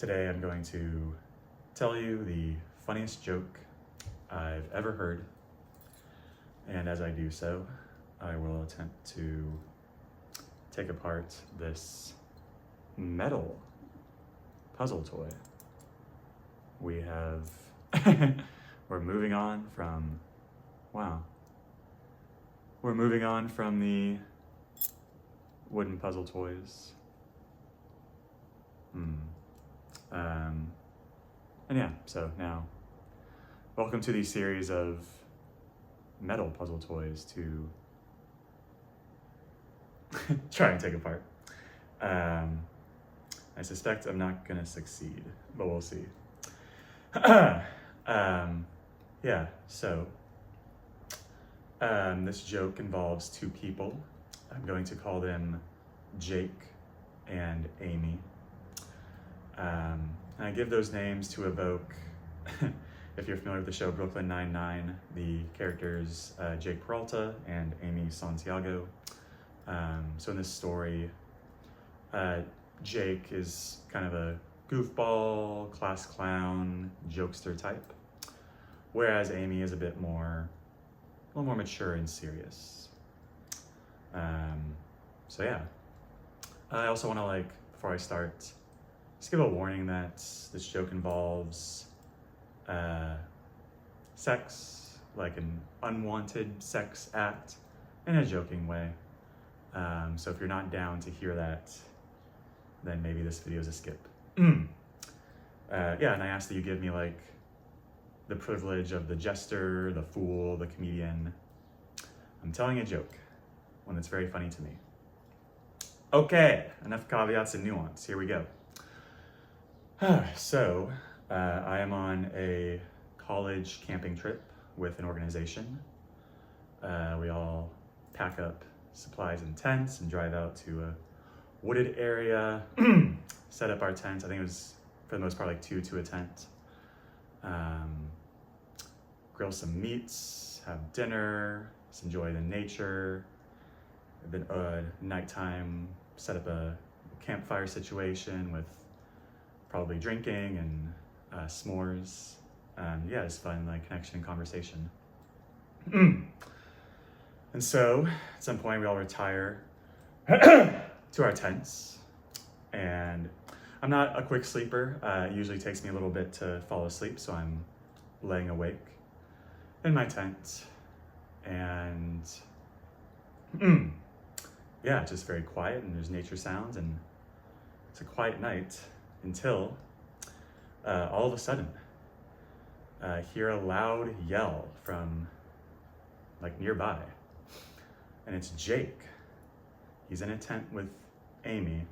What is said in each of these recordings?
Today I'm going to tell you the funniest joke I've ever heard, and as I do so, I will attempt to take apart this metal puzzle toy. We have, we're moving on from the wooden puzzle toys. And yeah, so now, welcome to the series of metal puzzle toys to try and take apart. I suspect I'm not gonna succeed, but we'll see. Yeah, so this joke involves two people. I'm going to call them Jake and Amy. And I give those names to evoke, if you're familiar with the show Brooklyn Nine-Nine, the characters Jake Peralta and Amy Santiago. So in this story, Jake is kind of a goofball, class clown, jokester type, whereas Amy is a little more mature and serious. So yeah, I also want to, before I start, just give a warning that this joke involves sex, like an unwanted sex act, in a joking way. So if you're not down to hear that, then maybe this video is a skip. Yeah, and I ask that you give me the privilege of the jester, the fool, the comedian. I'm telling a joke, one that's very funny to me. Okay, enough caveats and nuance, here we go. So, I am on a college camping trip with an organization. We all pack up supplies and tents and drive out to a wooded area, set up our tent. I think it was, for the most part, two to a tent. Grill some meats, have dinner, just enjoy the nature. Then nighttime, set up a campfire situation with probably drinking and s'mores. Yeah, it's fun, connection and conversation. And so, at some point, we all retire to our tents. And I'm not a quick sleeper. It usually takes me a little bit to fall asleep, so I'm laying awake in my tent. And yeah, just very quiet, and there's nature sounds, and it's a quiet night until all of a sudden, hear a loud yell from nearby. And it's Jake. He's in a tent with Amy.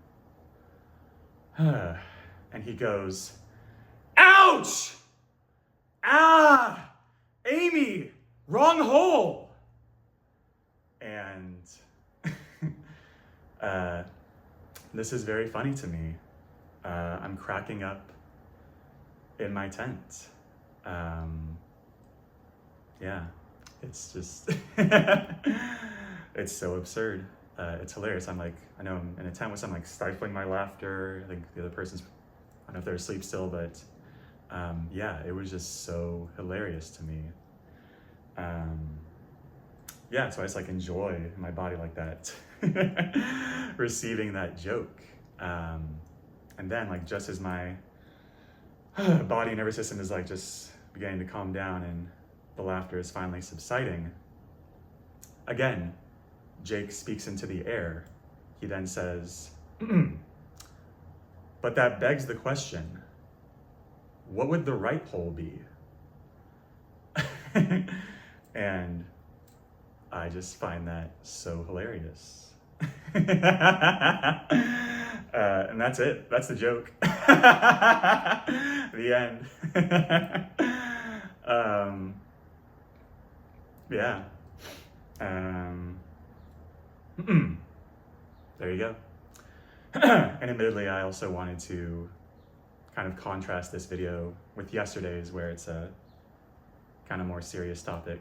And he goes, "Ouch! Ah! Amy! Wrong hole!" And this is very funny to me. I'm cracking up in my tent. Yeah, it's just, it's so absurd. It's hilarious. I know I'm in a tent with some stifling my laughter. I think the other person's, I don't know if they're asleep still, but yeah, it was just so hilarious to me. Yeah, so I just enjoy my body like that, receiving that joke. And then just as my body and nervous system is just beginning to calm down and the laughter is finally subsiding, again, Jake speaks into the air. He then says, "But that begs the question, what would the right hole be?" And I just find that so hilarious. And that's it. That's the joke. The end. Yeah. There you go. And admittedly, I also wanted to kind of contrast this video with yesterday's, where it's a kind of more serious topic.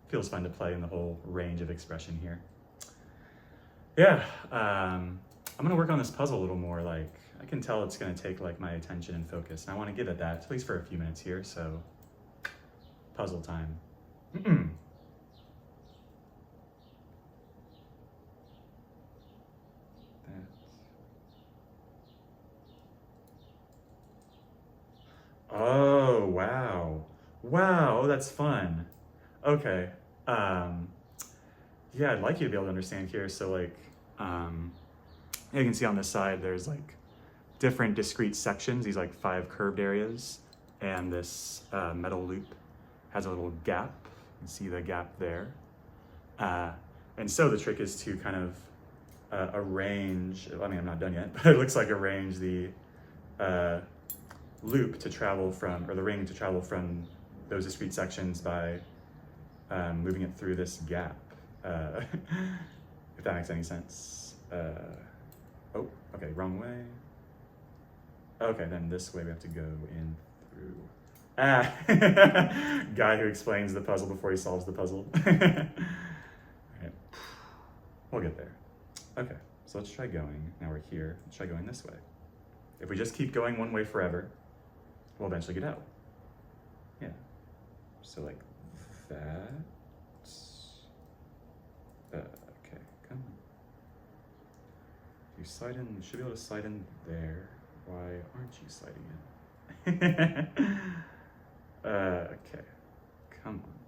Feels fun to play in the whole range of expression here. Yeah, I'm gonna work on this puzzle a little more. Like, I can tell it's gonna take like my attention and focus, and I want to give it that, at least for a few minutes here, so puzzle time. Oh, wow. Wow, that's fun. Okay. Yeah, I'd like you to be able to understand here. So like, you can see on this side, there's like different discrete sections, these like 5 curved areas, and this metal loop has a little gap. You can see the gap there. And so the trick is to kind of arrange, I mean, I'm not done yet, but it looks like arrange the loop to travel from, or the ring to travel from those discrete sections by moving it through this gap, if that makes any sense. Oh, okay, wrong way. Okay, then this way we have to go in through. Ah, guy who explains the puzzle before he solves the puzzle. Right. We'll get there. Okay, so let's try going. Now we're here. Let's try going this way. If we just keep going one way forever, we'll eventually get out. Yeah. So like that. Okay, come on. You slide in, you should be able to slide in there. Why aren't you sliding in? Okay, come on.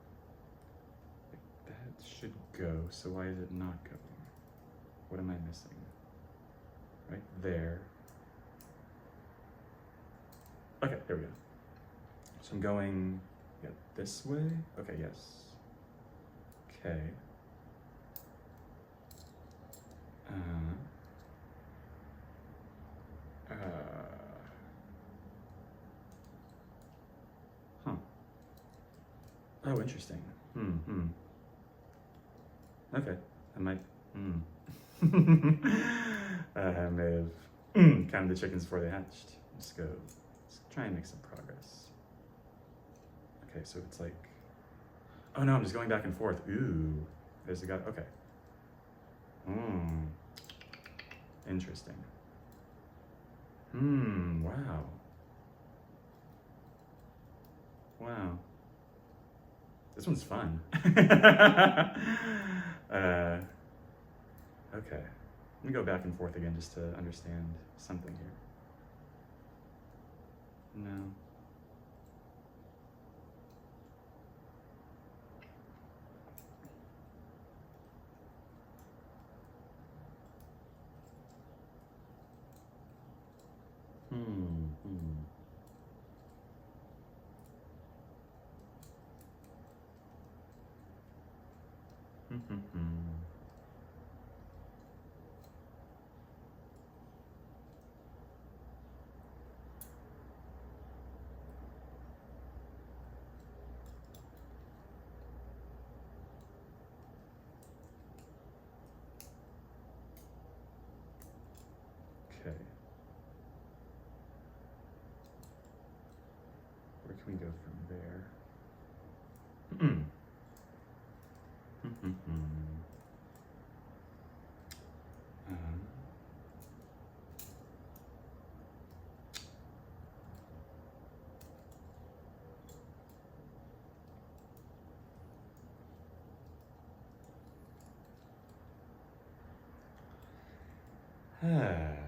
That should go, so why is it not going? What am I missing? Right there. Okay, there we go. So I'm going, yeah, this way? Okay, yes. Okay. Huh. Oh, interesting. Okay, I might, I may have counted the chickens before they hatched. Let's go, let's try and make some progress. Okay, so it's like, oh no, I'm just going back and forth. Ooh, there's a guy, okay. Interesting. Wow. Wow. This one's fun. Okay. Let me go back and forth again just to understand something here. No. Okay. Where can we go from there? Here.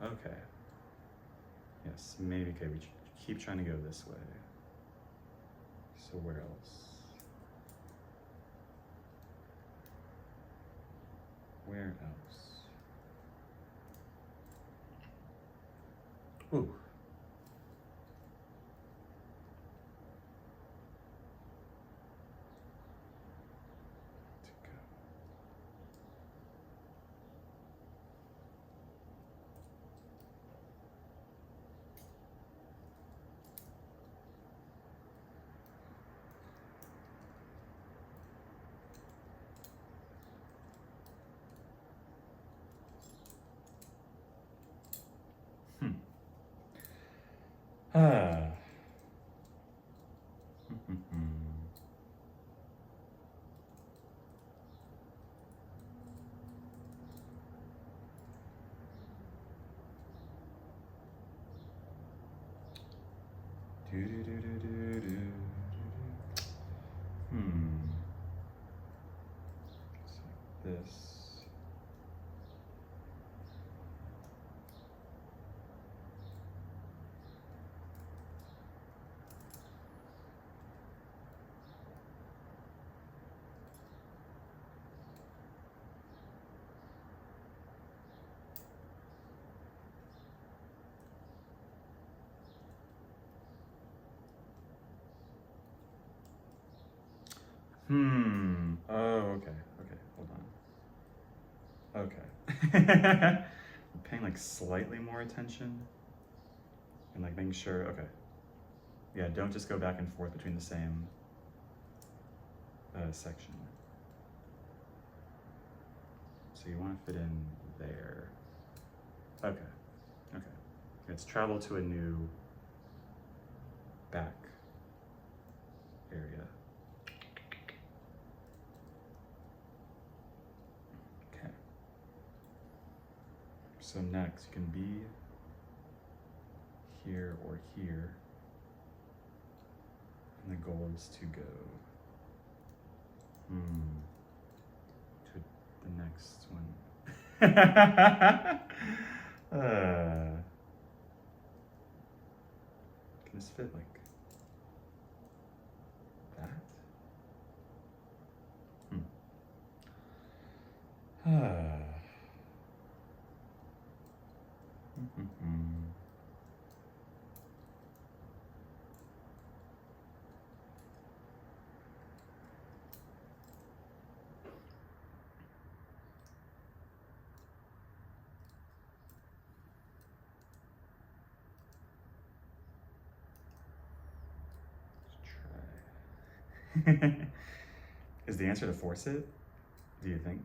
Okay. Yes, maybe, okay, we keep trying to go this way. So where else? Where else? Ooh. To go. Ah. Do, do, do, do, do, do, do. It's like this. Oh, okay. Okay, hold on. Okay. I'm paying like slightly more attention and like making sure, okay. Yeah, don't just go back and forth between the same section. So you want to fit in there. Okay. Okay. Let's travel to a new back area. Okay. So next you can be here or here. And the goal is to go to the next one. Can this fit like that? Is the answer to force it? Do you think?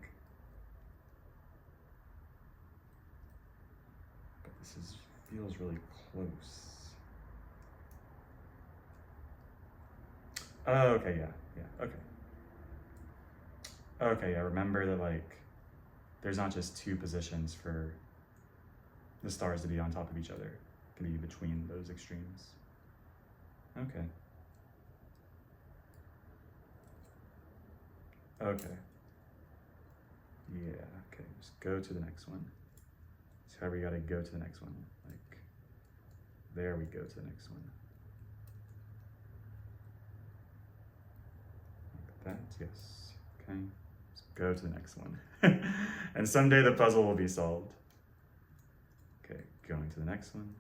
But this feels really close. Oh, okay, yeah, okay. Okay, yeah, remember that like there's not just two positions for the stars to be on top of each other. It can be between those extremes. Okay. Okay. Yeah, okay, just go to the next one. So however you gotta go to the next one. Like, there we go to the next one. Like that, yes, okay. Just go to the next one. And someday the puzzle will be solved. Okay, going to the next one.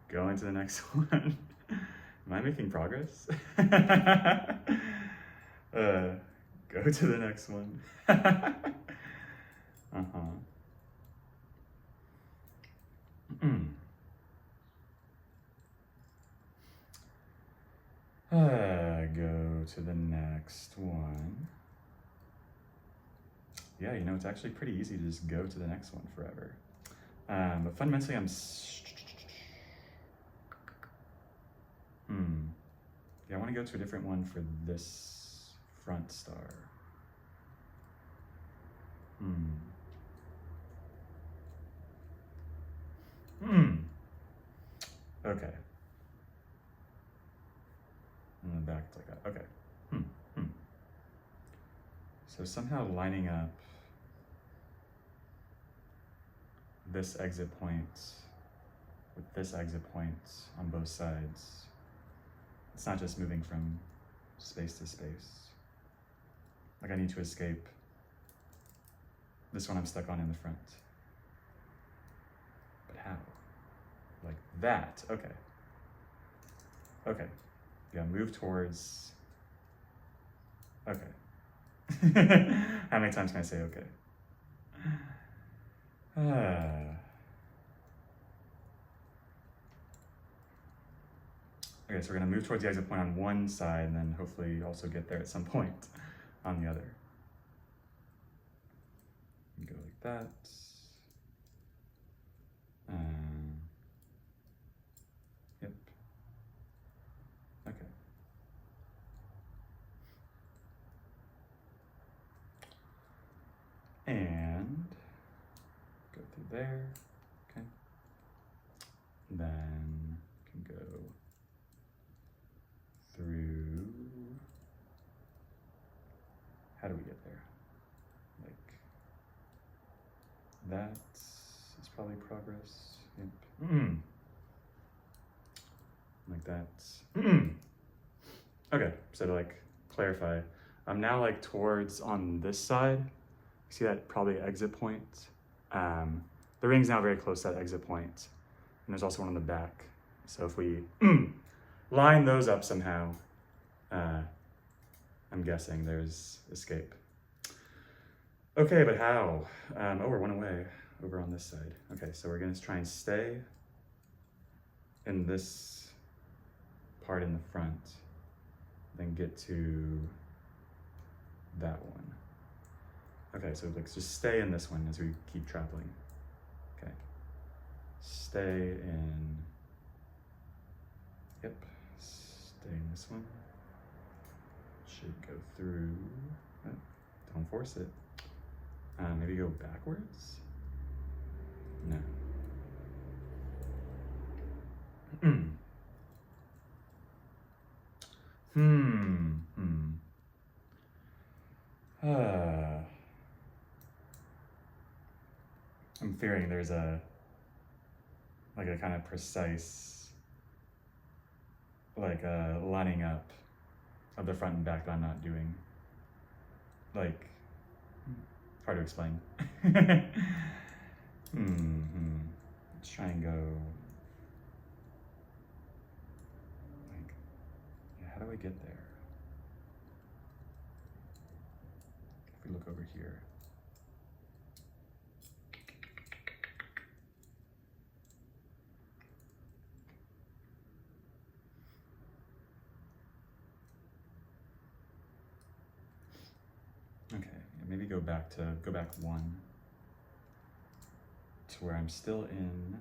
Going to the next one. Am I making progress? Go to the next one. Go to the next one. Yeah, you know, it's actually pretty easy to just go to the next one forever. But fundamentally, yeah, I want to go to a different one for this front star. Okay. And then back like that. Okay. So somehow lining up this exit point with this exit point on both sides. It's not just moving from space to space. Like I need to escape this one I'm stuck on in the front. But how? Like that, okay. Okay, yeah, move towards, okay. How many times can I say okay? Okay, so we're gonna move towards the exit point on one side and then hopefully also get there at some point on the other. And go like that. Yep. Okay. And go through there, okay. Then can go through, how do we get there? Like, that is probably progress, yep. Like that. Okay, so to like clarify, I'm now like towards on this side. See that probably exit point? The ring's now very close to that exit point. And there's also one on the back. So if we line those up somehow, I'm guessing there's escape. Okay, but how? Oh, we're one away over on this side. Okay, so we're gonna try and stay in this part in the front, then get to that one. Okay, so like just stay in this one as we keep traveling. Okay, stay in, yep, stay in this one. Should go through, oh, don't force it. Maybe go backwards? No. I'm fearing there's a kind of precise, like a lining up of the front and back that I'm not doing. Like, hard to explain. Let's try and go, like, yeah, how do I get there? If we look over here. Okay, maybe go back one to where I'm still in